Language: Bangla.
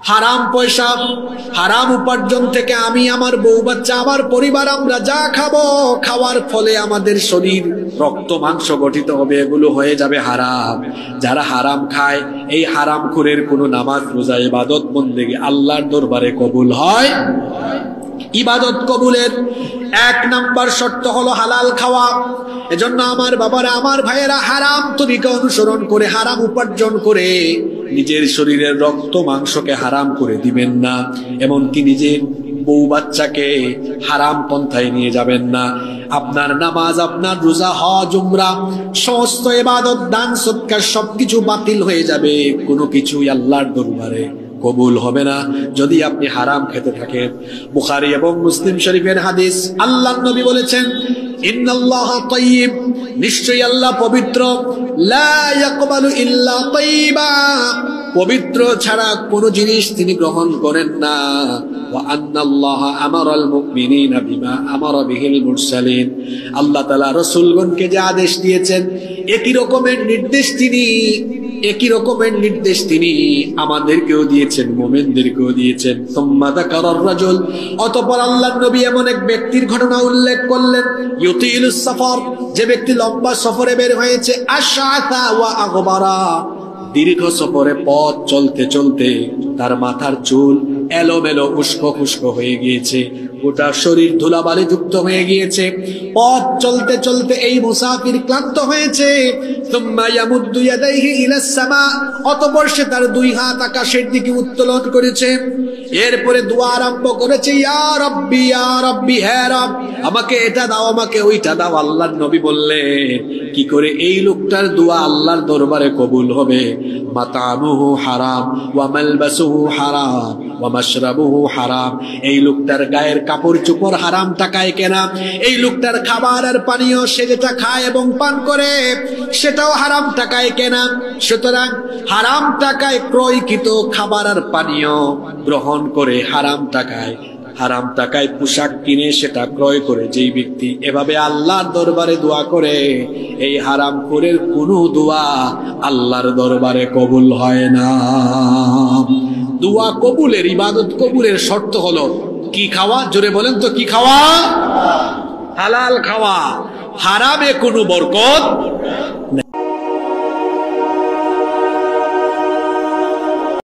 হারাম পয়সা, হারাম উপার্জন থেকে আমি, আমার বউ বাচ্চা, আমার পরিবার, আমরা যা খাবো, খাওয়ার ফলে আমাদের শরীর রক্ত মাংস গঠিত হবে, এগুলো হয়ে যাবে হারাম। যারা হারাম খায়, এই হারামখোরের কোনো নামাজ রোজা ইবাদত বন্দেগী আল্লাহর দরবারে কবুল হয়। ইবাদত কবুলের 1 নাম্বার শর্ত হলো হালাল খাওয়া। এজন্য আমার বাবারা, আমার ভাইয়েরা, হারাম তরিকা অনুসরণ করে, হারাম উপার্জন করে নিজের শরীরের রক্ত মাংসকে হারাম করে দিবেন না, এমনকি নিজের বউ বাচ্চাকে হারাম পন্থায় নিয়ে যাবেন না। আপনার নামাজ, আপনার রোজা, হজ, উমরা, সমস্ত ইবাদত, দান, সদকা সবকিছু বাতিল হয়ে যাবে। কোনো কিছুই আল্লাহর দরবারে কবুল হবে না যদি আপনি হারাম খেতে থাকেন। বুখারী এবং মুসলিম শরীফের হাদিস, আল্লাহর নবী বলেছেন, ইন্নাল্লাহা তাইয়্যিব, নিশ্চয়ই আল্লাহ পবিত্র, লা ইয়াকবালু ইল্লা তাইয়্যিবা, পবিত্র ছাড়া কোনো জিনিস তিনি গ্রহণ করেন না। ওয়া আন্নাল্লাহা আমারাল মুমিনিনা বিমা আমারা বিহিল মুরসালিন, আল্লাহ তাআলা রাসূলগণকে যে আদেশ দিয়েছেন, একই রকমের নির্দেশ তিনি আমাদেরকেও দিয়েছেন, মুমিনদেরকেও দিয়েছেন। সুম্মা যাকারার রাজুল, অতঃপর আল্লাহর নবী এমন এক ব্যক্তির ঘটনা উল্লেখ করলেন, ইউতিলুস সফর, যে ব্যক্তি লম্বা সফরে বের হয়েছে, আশআসা ওয়া আগবারা, দীর্ঘ সফরে পথ চলতে চলতে তার মাথার চুল এলোমেলো, উস্কো খুস্কো হয়ে গিয়েছে, গোটা শরীর ধুলাবালি যুক্ত হয়ে গিয়েছে। পথ চলতে চলতে এই মুসাফির ক্লান্ত হয়েছে। সুম্মা ইয়ামুদ্দু ইয়াদাইহি ইলাস সামা, অতঃপর সে তার 2 হাত আকাশের দিকে উত্তোলন করেছে। এরপরে দোয়া আরম্ভ করেছে, ইয়া রাব্বি, ইয়া রাব্বি, হে রব, আমাকে এটা দাও, আমাকে ওইটা দাও। আল্লাহর নবী বললেন, কি করে এই লোকটার দোয়া আল্লাহর দরবারে কবুল হবে? মাতামুহু হারাম ওয়া মালবাসুহু হারাম ওয়া মাশরাবুহু হারাম, এই লোকটার গায়ের কাপড় চোপড় হারাম টাকায় কেনা, এই লোকটার খাবার আর পানীয়, সে যেটা খায় এবং পান করে সেটাও হারাম টাকায় কেনা। সুতরাং হারাম টাকায় ক্রয়কৃত খাবার আর পানীয় গ্রহণ করে, হারাম টাকায় পোশাক কিনে সেটা ক্রয় করে যেই ব্যক্তি এভাবে আল্লাহর দরবারে দোয়া করে, এই হারামখোরের কোনো দোয়া আল্লাহর দরবারে কবুল হয় না। দোয়া কবুলের, ইবাদত কবুলের শর্ত হলো কি খাওয়া? জোরে বলেন তো, কি খাওয়া? হালাল খাওয়া। হারামে কোনো বরকত